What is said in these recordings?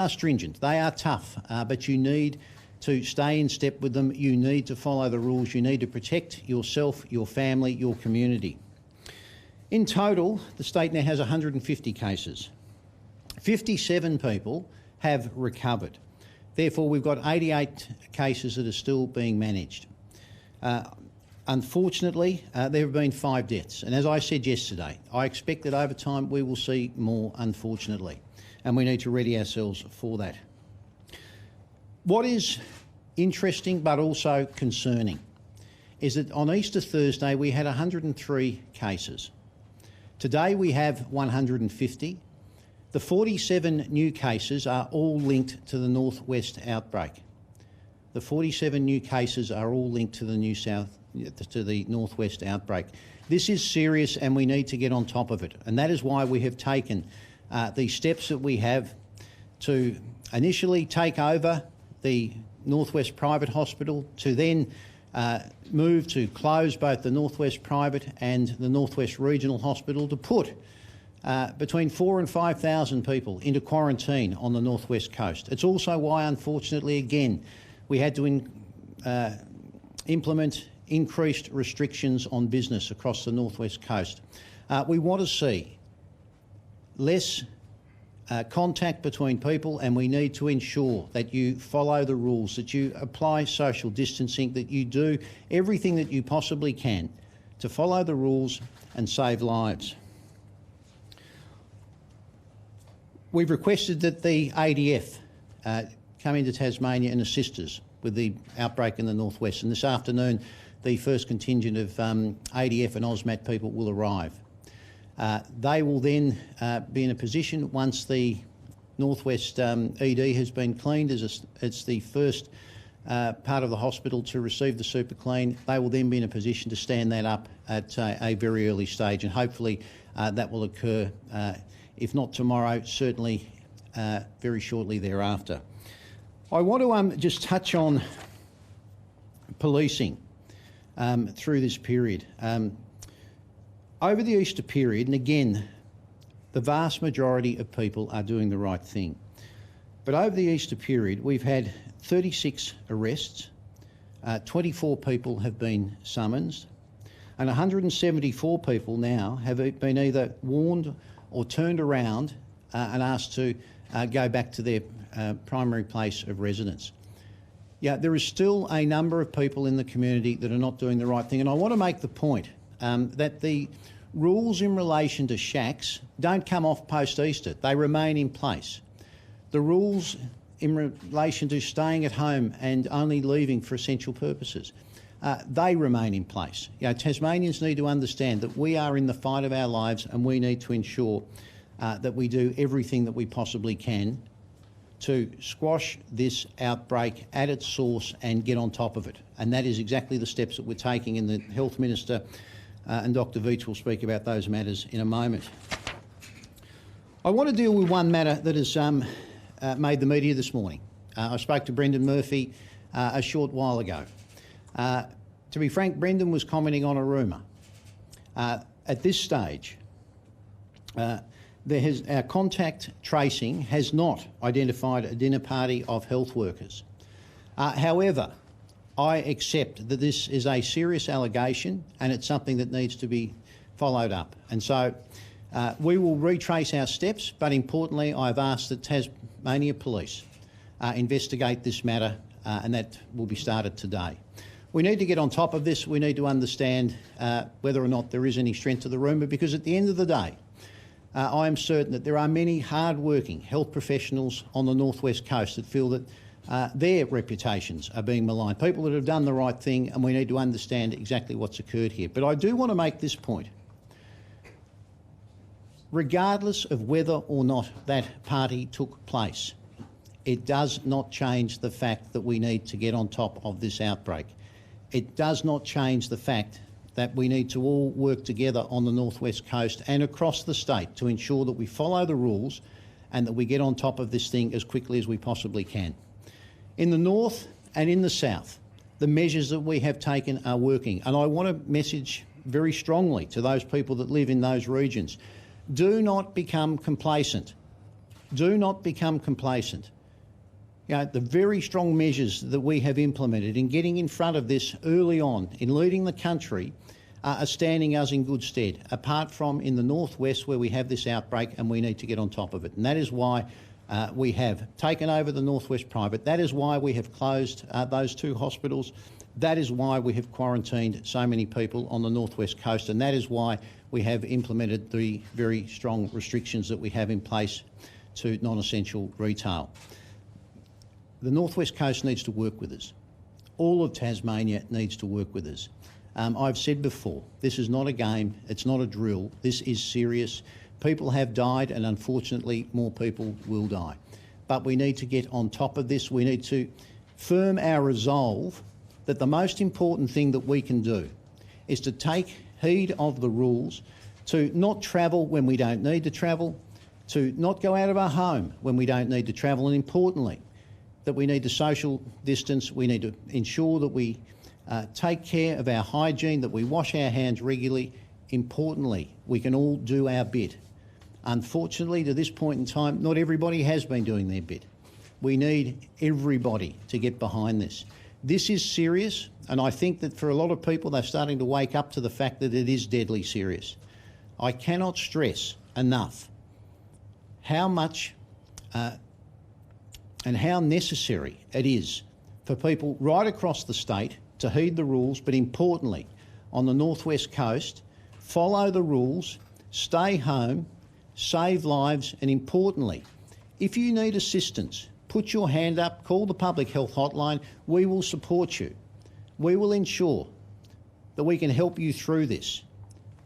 are stringent, they are tough, but you need to stay in step with them. You need to follow the rules. You need to protect yourself, your family, your community. In total, the state now has 150 cases. 57 people have recovered. Therefore, we've got 88 cases that are still being managed. Unfortunately, there have been 5 deaths. And as I said yesterday, I expect that over time we will see more, unfortunately, and we need to ready ourselves for that. What is interesting but also concerning is that on Easter Thursday we had 103 cases. Today we have 150. The 47 new cases are all linked to the northwest outbreak. The 47 new cases are all linked to the northwest outbreak. This is serious and we need to get on top of it, and that is why we have taken the steps that we have to initially take over the Northwest Private Hospital, to then move to close both the Northwest Private and the Northwest Regional Hospital, to put between 4,000 and 5,000 people into quarantine on the Northwest Coast. It's also why, unfortunately, again, we had to implement increased restrictions on business across the Northwest Coast. We want to see less contact between people, and we need to ensure that you follow the rules, that you apply social distancing, that you do everything that you possibly can to follow the rules and save lives. We've requested that the ADF come into Tasmania and assist us with the outbreak in the northwest, and this afternoon the first contingent of ADF and AUSMAT people will arrive. They will then be in a position, once the Northwest ED has been cleaned, as it's the first part of the hospital to receive the super clean, they will then be in a position to stand that up at a very early stage, and hopefully that will occur, if not tomorrow, certainly very shortly thereafter. I want to just touch on policing through this period. Over the Easter period, and again, the vast majority of people are doing the right thing, but over the Easter period we've had 36 arrests, 24 people have been summoned, and 174 people now have been either warned or turned around and asked to go back to their primary place of residence. Yeah, there is still a number of people in the community that are not doing the right thing, and I want to make the point that the rules in relation to shacks don't come off post-Easter. They remain in place. The rules in relation to staying at home and only leaving for essential purposes, they remain in place. You know, Tasmanians need to understand that we are in the fight of our lives, and we need to ensure that we do everything that we possibly can to squash this outbreak at its source and get on top of it. And that is exactly the steps that we're taking, and the Health Minister and Dr Veitch will speak about those matters in a moment. I want to deal with one matter that has made the media this morning. I spoke to Brendan Murphy a short while ago. To be frank, Brendan was commenting on a rumour. At this stage, our contact tracing has not identified a dinner party of health workers. However, I accept that this is a serious allegation and it's something that needs to be followed up. And so we will retrace our steps, but importantly I've asked that Tasmania Police investigate this matter, and that will be started today. We need to get on top of this. We need to understand whether or not there is any strength to the rumour, because at the end of the day, I am certain that there are many hard-working health professionals on the Northwest Coast that feel that their reputations are being maligned, people that have done the right thing, and we need to understand exactly what's occurred here. But I do want to make this point. Regardless of whether or not that party took place, it does not change the fact that we need to get on top of this outbreak. It does not change the fact that we need to all work together on the Northwest Coast and across the state to ensure that we follow the rules and that we get on top of this thing as quickly as we possibly can. In the north and in the south, the measures that we have taken are working, and I want to message very strongly to those people that live in those regions: do not become complacent. Do not become complacent. You know, the very strong measures that we have implemented in getting in front of this early on, in leading the country, are standing us in good stead, apart from in the northwest where we have this outbreak and we need to get on top of it. And that is why we have taken over the Northwest Private. That is why we have closed those 2 hospitals. That is why we have quarantined so many people on the Northwest Coast, and that is why we have implemented the very strong restrictions that we have in place to non-essential retail. The Northwest Coast needs to work with us. All of Tasmania needs to work with us. I've said before, this is not a game, it's not a drill, this is serious. People have died and unfortunately more people will die. But we need to get on top of this. We need to firm our resolve that the most important thing that we can do is to take heed of the rules, to not travel when we don't need to travel, to not go out of our home when we don't need to travel, and importantly, that we need to social distance. We need to ensure that we take care of our hygiene, that we wash our hands regularly. Importantly, we can all do our bit. Unfortunately, to this point in time, not everybody has been doing their bit. We need everybody to get behind this. This is serious, and I think that for a lot of people, they're starting to wake up to the fact that it is deadly serious. I cannot stress enough how much and how necessary it is for people right across the state to heed the rules, but importantly, on the Northwest Coast, follow the rules, stay home, save lives, and importantly, if you need assistance, put your hand up, call the public health hotline. We will support you. We will ensure that we can help you through this,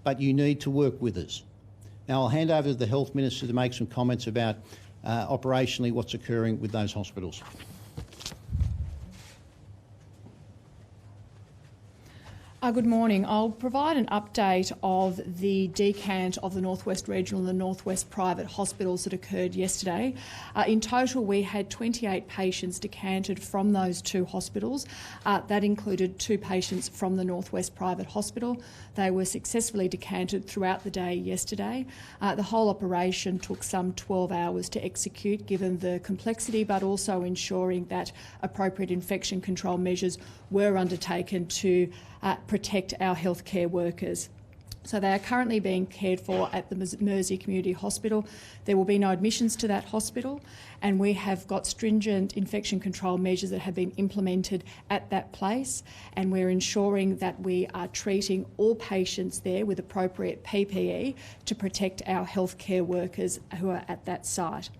but you need to work with us. Now I'll hand over to the Health Minister to make some comments about operationally what's occurring with those hospitals. Good morning. I'll provide an update of the decant of the Northwest Regional and the Northwest Private hospitals that occurred yesterday. In total, we had 28 patients decanted from those 2 hospitals. That included 2 patients from the Northwest Private Hospital. They were successfully decanted throughout the day yesterday. The whole operation took some 12 hours to execute, given the complexity, but also ensuring that appropriate infection control measures were undertaken to protect our healthcare workers. So they are currently being cared for at the Mersey Community Hospital. There will be no admissions to that hospital, and we have got stringent infection control measures that have been implemented at that place, and we're ensuring that we are treating all patients there with appropriate PPE to protect our healthcare workers who are at that site.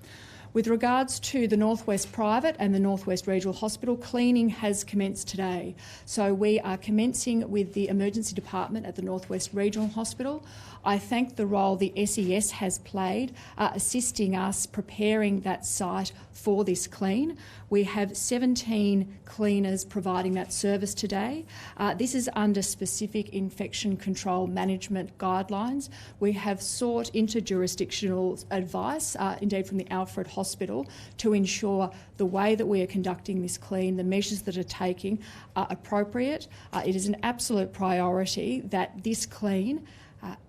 With regards to the Northwest Private and the Northwest Regional Hospital, cleaning has commenced today. So we are commencing with the emergency department at the Northwest Regional Hospital. I thank the role the SES has played assisting us preparing that site for this clean. We have 17 cleaners providing that service today. This is under specific infection control management guidelines. We have sought interjurisdictional advice, indeed from the Alfred Hospital, to ensure the way that we are conducting this clean, the measures that are taking are appropriate. It is an absolute priority that this clean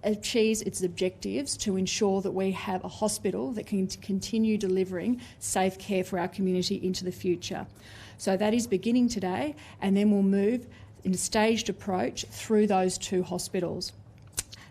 achieves its objectives to ensure that we have a hospital that can continue delivering safe care for our community into the future. So that is beginning today, and then we'll move in a staged approach through those 2 hospitals.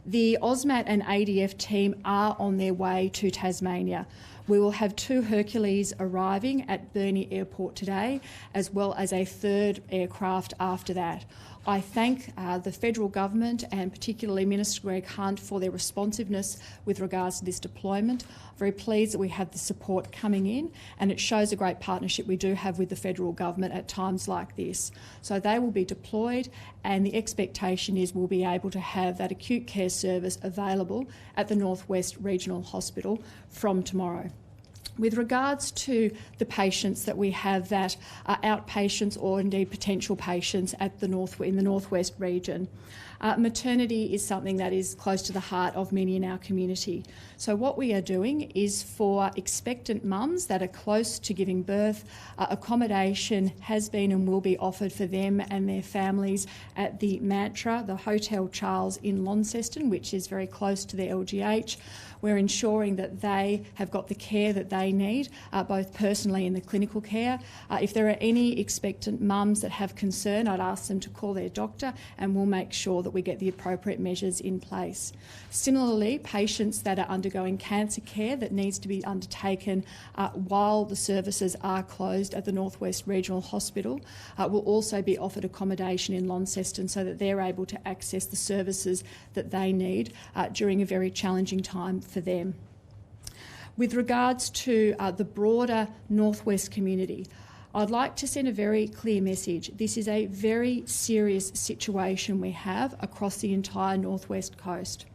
The AUSMAT and ADF team are on their way to Tasmania. We will have 2 Hercules arriving at Burnie Airport today, as well as a 3rd aircraft after that. I thank the federal government and particularly Minister Greg Hunt for their responsiveness with regards to this deployment. I'm very pleased that we have the support coming in, and it shows a great partnership we do have with the federal government at times like this. So they will be deployed, and the expectation is we'll be able to have that acute care service available at the Northwest Regional Hospital from tomorrow. With regards to the patients that we have that are outpatients or indeed potential patients at in the Northwest region, maternity is something that is close to the heart of many in our community. So what we are doing is for expectant mums that are close to giving birth, accommodation has been and will be offered for them and their families at the Mantra, the Hotel Charles in Launceston, which is very close to the LGH. We're ensuring that they have got the care that they need, both personally and the clinical care. If there are any expectant mums that have concern, I'd ask them to call their doctor, and we'll make sure that we get the appropriate measures in place. Similarly, patients that are undergoing cancer care that needs to be undertaken while the services are closed at the North West Regional Hospital will also be offered accommodation in Launceston so that they're able to access the services that they need during a very challenging time for them. With regards to the broader North West community, I'd like to send a very clear message. This is a very serious situation we have across the entire North West coast.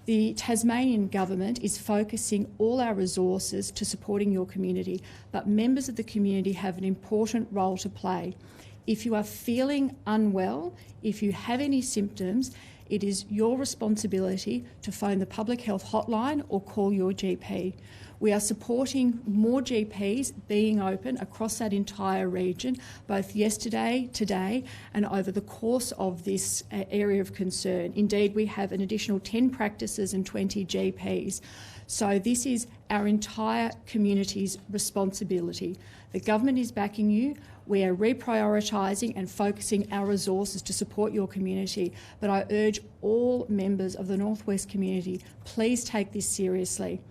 The Tasmanian Government is focusing all our resources to supporting your community, but members of the community have an important role to play. If you are feeling unwell, if you have any symptoms, it is your responsibility to phone the Public Health Hotline or call your GP. We are supporting more GPs being open across that entire region, both yesterday, today, and over the course of this area of concern. Indeed, we have an additional 10 practices and 20 GPs. So this is our entire community's responsibility. The government is backing you. We are reprioritising and focusing our resources to support your community. But I urge all members of the North West community, please take this seriously.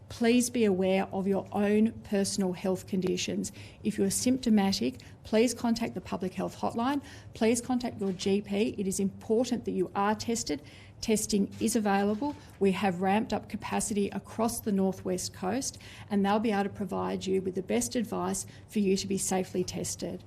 Please be aware of your own personal health conditions. If you are symptomatic, please contact the Public Health Hotline. Please contact your GP. It is important that you are tested. Testing is available. We have ramped up capacity across the North West coast, and they'll be able to provide you with the best advice for you to be safely tested.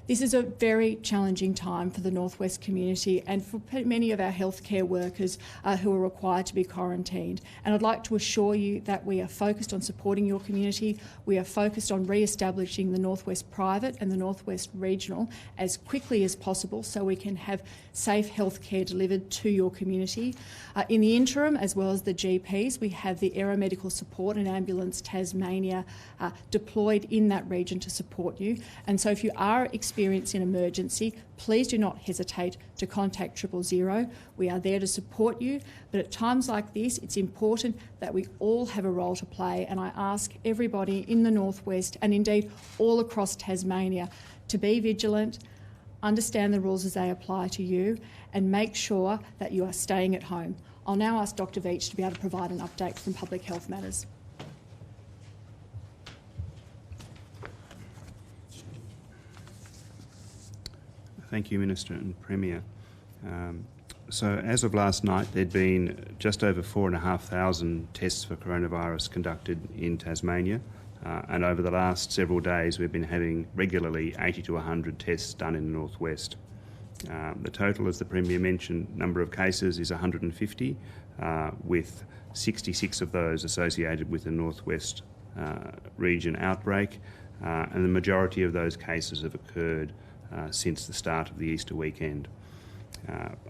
This is a very challenging time for the North West community and for many of our healthcare workers who are required to be quarantined. And I'd like to assure you that we are focused on supporting your community. We are focused on re-establishing the North West Private and the North West Regional as quickly as possible so we can have safe healthcare delivered to your community. In the interim, as well as the GPs, we have the Aeromedical Support and Ambulance Tasmania deployed in that region to support you. And so if you are experiencing an emergency, please do not hesitate to contact 000. We are there to support you, but at times like this, it's important that we all have a role to play, and I ask everybody in the North West and indeed all across Tasmania to be vigilant, understand the rules as they apply to you, and make sure that you are staying at home. I'll now ask Dr Veitch to be able to provide an update from Public Health Matters. Thank you, Minister and Premier. So as of last night, there'd been just over 4,500 tests for coronavirus conducted in Tasmania. And over the last several days, we've been having regularly 80 to 100 tests done in the North West. The total, as the Premier mentioned, number of cases is 150, with 66 of those associated with the North West region outbreak, and the majority of those cases have occurred since the start of the Easter weekend.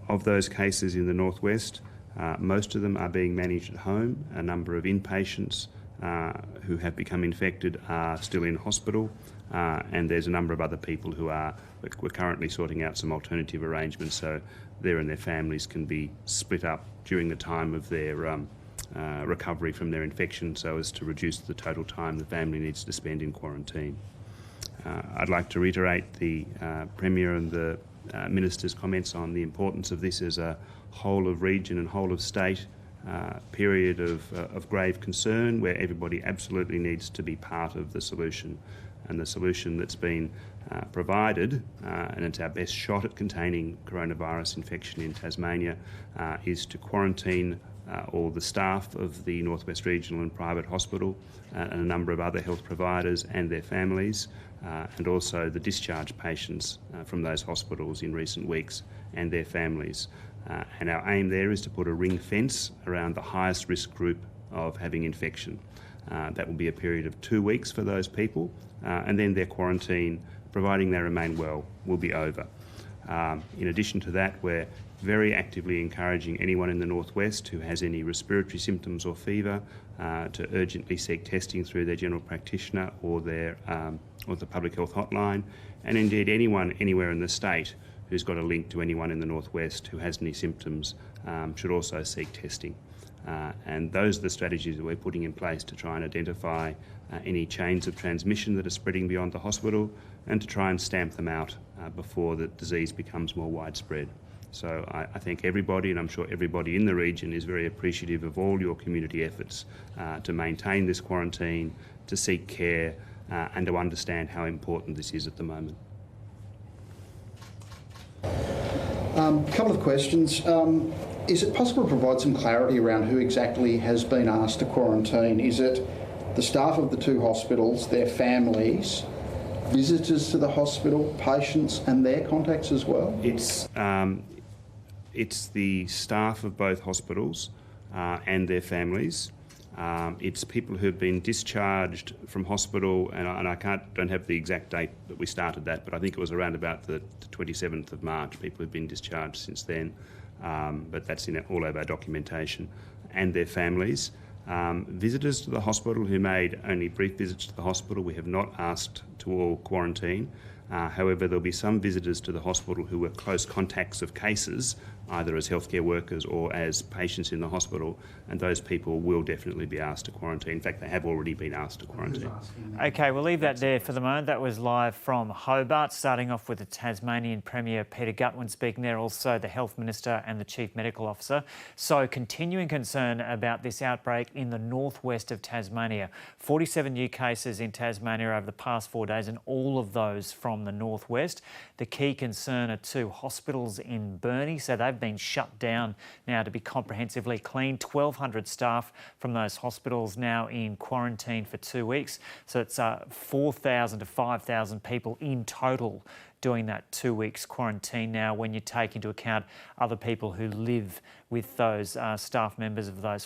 Of those cases in the North West, most of them are being managed at home. A number of inpatients who have become infected are still in hospital, and there's a number of other people who we're currently sorting out some alternative arrangements so they and their families can be split up during the time of their recovery from their infection so as to reduce the total time the family needs to spend in quarantine. I'd like to reiterate the Premier and the Minister's comments on the importance of this as a whole of region and whole of state period of grave concern where everybody absolutely needs to be part of the solution. And the solution that's been provided, and it's our best shot at containing coronavirus infection in Tasmania, is to quarantine all the staff of the North West Regional and Private Hospital and a number of other health providers and their families, and also the discharged patients from those hospitals in recent weeks and their families. And our aim there is to put a ring fence around the highest risk group of having infection. That will be a period of 2 weeks for those people, and then their quarantine, providing they remain well, will be over. In addition to that, we're very actively encouraging anyone in the North West who has any respiratory symptoms or fever to urgently seek testing through their general practitioner or the Public Health Hotline, and indeed anyone anywhere in the state who's got a link to anyone in the North West who has any symptoms should also seek testing. And those are the strategies that we're putting in place to try and identify any chains of transmission that are spreading beyond the hospital and to try and stamp them out before the disease becomes more widespread. So I think everybody, and I'm sure everybody in the region, is very appreciative of all your community efforts to maintain this quarantine, to seek care and to understand how important this is at the moment. A couple of questions. Is it possible to provide some clarity around who exactly has been asked to quarantine? Is it the staff of the two hospitals, their families, visitors to the hospital, patients and their contacts as well? It's the staff of both hospitals and their families. It's people who have been discharged from hospital, and I don't have the exact date that we started that, but I think it was around about the 27th of March. People have been discharged since then, but that's in all of our documentation, and their families. Visitors to the hospital who made only brief visits to the hospital, we have not asked to all quarantine. However, there'll be some visitors to the hospital who were close contacts of cases, either as healthcare workers or as patients in the hospital, and those people will definitely be asked to quarantine. In fact, they have already been asked to quarantine. OK, we'll leave that there for the moment. That was live from Hobart, starting off with the Tasmanian Premier Peter Gutwein speaking there, also the Health Minister and the Chief Medical Officer. So continuing concern about this outbreak in the northwest of Tasmania. 47 new cases in Tasmania over the past 4 days, and all of those from the northwest. The key concern are two hospitals in Burnie, so they've been shut down now to be comprehensively cleaned. 1,200 staff from those hospitals now in quarantine for 2 weeks. So it's 4,000 to 5,000 people in total doing that 2 weeks quarantine now, when you take into account other people who live with those staff members of those